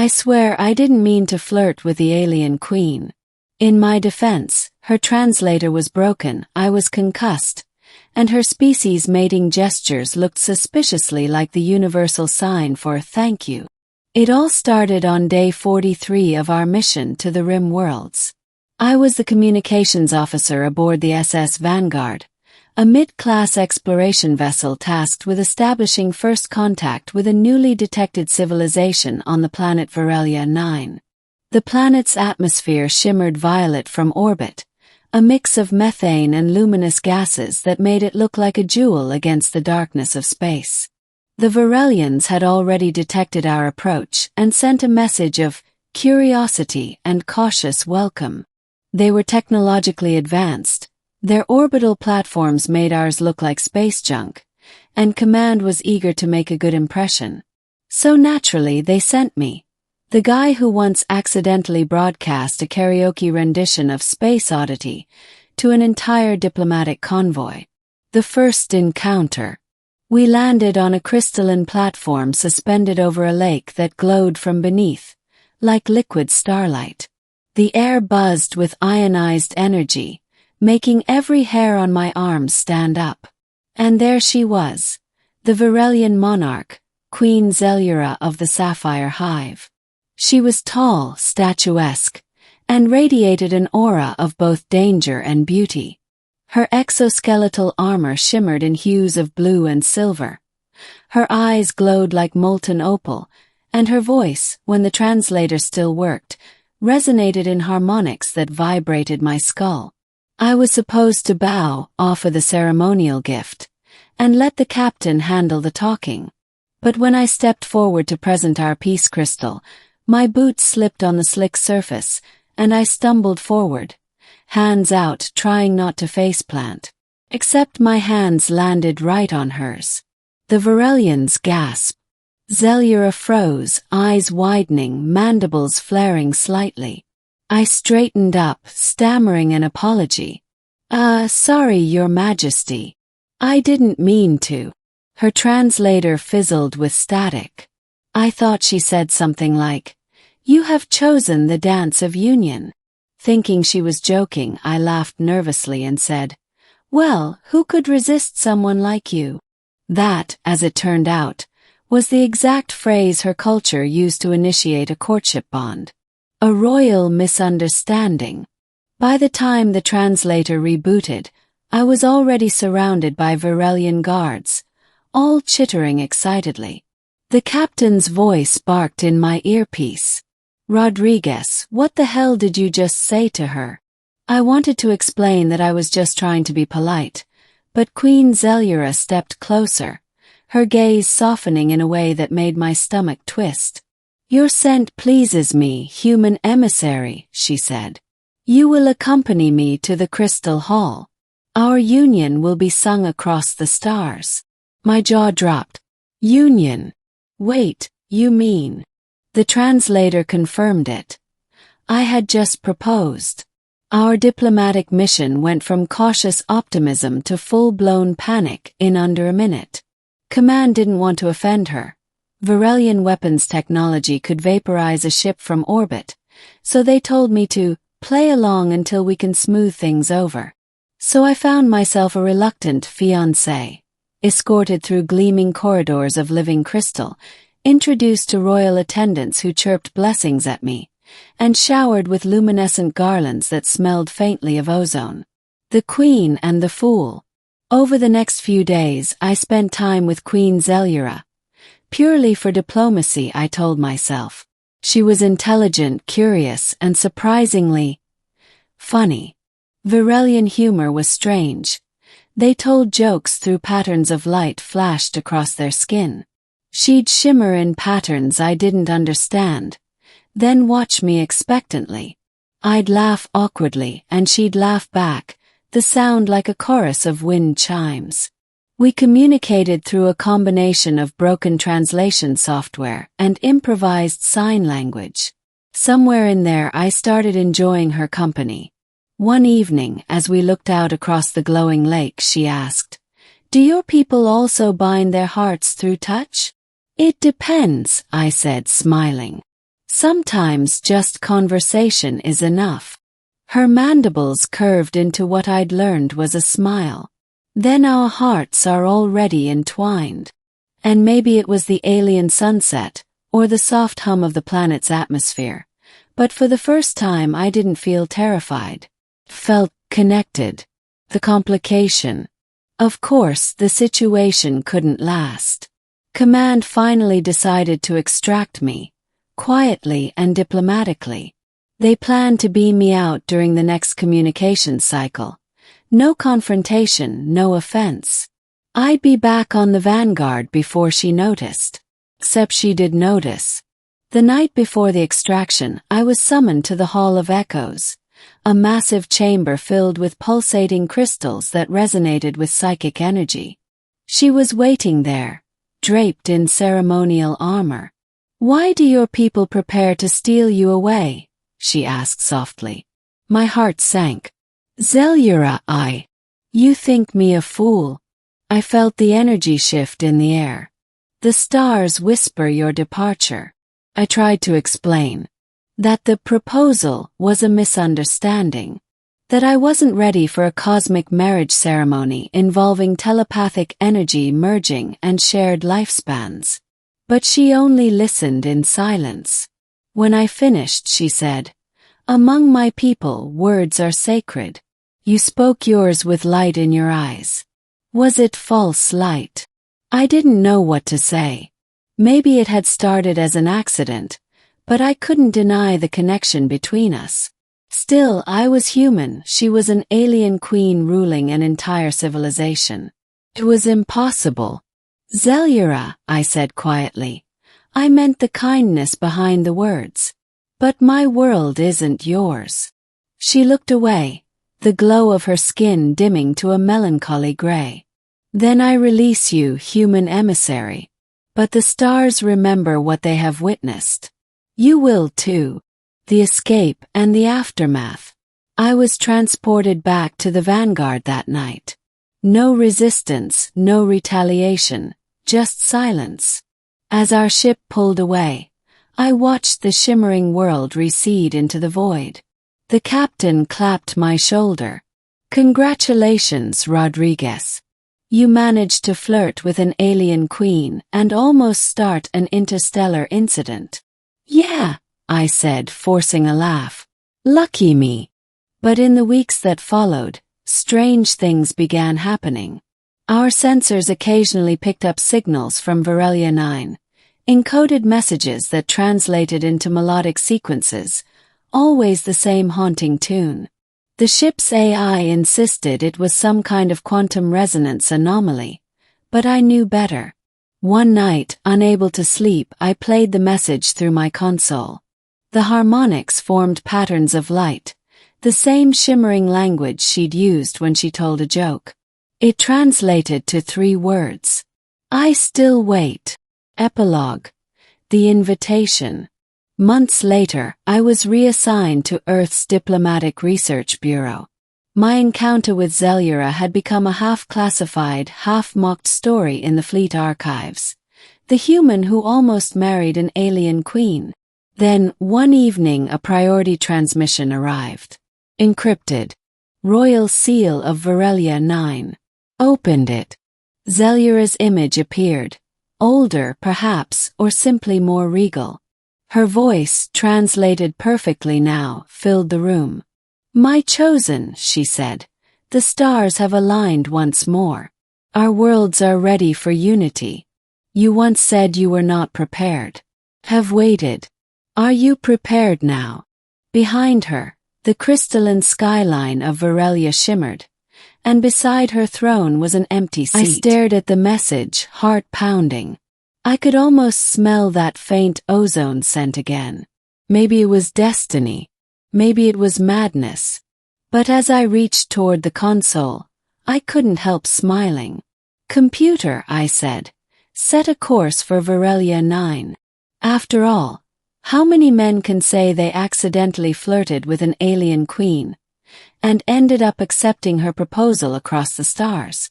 I swear I didn't mean to flirt with the alien queen. In my defense, her translator was broken, I was concussed, and her species mating gestures looked suspiciously like the universal sign for thank you. It all started on day 43 of our mission to the Rim Worlds. I was the communications officer aboard the SS Vanguard, a mid-class exploration vessel tasked with establishing first contact with a newly detected civilization on the planet Varelia 9. The planet's atmosphere shimmered violet from orbit, a mix of methane and luminous gases that made it look like a jewel against the darkness of space. The Varelians had already detected our approach and sent a message of curiosity and cautious welcome. They were technologically advanced, their orbital platforms made ours look like space junk, and Command was eager to make a good impression. So naturally they sent me, the guy who once accidentally broadcast a karaoke rendition of Space Oddity, to an entire diplomatic convoy. The first encounter. We landed on a crystalline platform suspended over a lake that glowed from beneath, like liquid starlight. The air buzzed with ionized energy, making every hair on my arms stand up. And there she was, the Varelian monarch, Queen Xelura of the Sapphire Hive. She was tall, statuesque, and radiated an aura of both danger and beauty. Her exoskeletal armor shimmered in hues of blue and silver. Her eyes glowed like molten opal, and her voice, when the translator still worked, resonated in harmonics that vibrated my skull. I was supposed to bow, offer the ceremonial gift, and let the captain handle the talking. But when I stepped forward to present our peace crystal, my boots slipped on the slick surface, and I stumbled forward, hands out, trying not to faceplant. Except my hands landed right on hers. The Varelians gasped. Xelura froze, eyes widening, mandibles flaring slightly. I straightened up, stammering an apology. Sorry, Your Majesty. I didn't mean to. Her translator fizzled with static. I thought she said something like, "You have chosen the dance of union." Thinking she was joking, I laughed nervously and said, "Well, who could resist someone like you?" That, as it turned out, was the exact phrase her culture used to initiate a courtship bond. A royal misunderstanding. By the time the translator rebooted, I was already surrounded by Varelian guards, all chittering excitedly. The captain's voice barked in my earpiece. "Rodriguez, what the hell did you just say to her?" I wanted to explain that I was just trying to be polite, but Queen Xelura stepped closer, her gaze softening in a way that made my stomach twist. "Your scent pleases me, human emissary," she said. "You will accompany me to the Crystal Hall. Our union will be sung across the stars." My jaw dropped. Union? Wait, you mean? The translator confirmed it. I had just proposed. Our diplomatic mission went from cautious optimism to full-blown panic in under a minute. Command didn't want to offend her. Varelian weapons technology could vaporize a ship from orbit, so they told me to play along until we can smooth things over. So I found myself a reluctant fiancé, escorted through gleaming corridors of living crystal, introduced to royal attendants who chirped blessings at me, and showered with luminescent garlands that smelled faintly of ozone. The Queen and the Fool. Over the next few days, I spent time with Queen Xelura. Purely for diplomacy, I told myself. She was intelligent, curious, and surprisingly funny. Varelian humor was strange. They told jokes through patterns of light flashed across their skin. She'd shimmer in patterns I didn't understand, then watch me expectantly. I'd laugh awkwardly and she'd laugh back, the sound like a chorus of wind chimes. We communicated through a combination of broken translation software and improvised sign language. Somewhere in there I started enjoying her company. One evening, as we looked out across the glowing lake, she asked, "Do your people also bind their hearts through touch?" "It depends," I said, smiling. Sometimes just conversation is enough. Her mandibles curved into what I'd learned was a smile. Then our hearts are already entwined. And maybe it was the alien sunset, or the soft hum of the planet's atmosphere. But for the first time I didn't feel terrified. Felt connected. The complication. Of course, the situation couldn't last. Command finally decided to extract me, quietly and diplomatically. They planned to beam me out during the next communications cycle. No confrontation, no offense. I'd be back on the vanguard before she noticed. Except she did notice. The night before the extraction, I was summoned to the Hall of Echoes, a massive chamber filled with pulsating crystals that resonated with psychic energy. She was waiting there, draped in ceremonial armor. "Why do your people prepare to steal you away?" she asked softly. My heart sank. "Xelura, you think me a fool?" I felt the energy shift in the air. "The stars whisper your departure." I tried to explain that the proposal was a misunderstanding, that I wasn't ready for a cosmic marriage ceremony involving telepathic energy merging and shared lifespans. But she only listened in silence. When I finished, she said, "Among my people, words are sacred. You spoke yours with light in your eyes. Was it false light?" I didn't know what to say. Maybe it had started as an accident, but I couldn't deny the connection between us. Still, I was human. She was an alien queen ruling an entire civilization. It was impossible. "Xelura," I said quietly. I meant the kindness behind the words. "But my world isn't yours." She looked away, the glow of her skin dimming to a melancholy gray. "Then I release you, human emissary. But the stars remember what they have witnessed. You will too. The escape and the aftermath." I was transported back to the vanguard that night. No resistance, no retaliation, just silence. As our ship pulled away, I watched the shimmering world recede into the void. The captain clapped my shoulder. "Congratulations, Rodriguez. You managed to flirt with an alien queen and almost start an interstellar incident." "Yeah," I said, forcing a laugh. "Lucky me." But in the weeks that followed, strange things began happening. Our sensors occasionally picked up signals from Varelia 9, encoded messages that translated into melodic sequences, always the same haunting tune. The ship's AI insisted it was some kind of quantum resonance anomaly, but I knew better. One night, unable to sleep, I played the message through my console. The harmonics formed patterns of light, the same shimmering language she'd used when she told a joke. It translated to 3 words. "I still wait." Epilogue. The invitation. Months later, I was reassigned to Earth's Diplomatic Research Bureau. My encounter with Xelura had become a half-classified, half-mocked story in the Fleet archives. The human who almost married an alien queen. Then, one evening, a priority transmission arrived. Encrypted. Royal Seal of Varelia 9. Opened it. Xelura's image appeared. Older, perhaps, or simply more regal. Her voice, translated perfectly now, filled the room. "My chosen," she said. "The stars have aligned once more. Our worlds are ready for unity. You once said you were not prepared. Have waited. Are you prepared now?" Behind her, the crystalline skyline of Varelia shimmered, and beside her throne was an empty seat. I stared at the message, heart pounding. I could almost smell that faint ozone scent again. Maybe it was destiny. Maybe it was madness. But as I reached toward the console, I couldn't help smiling. "Computer," I said, "set a course for Varelia 9. After all, how many men can say they accidentally flirted with an alien queen and ended up accepting her proposal across the stars?"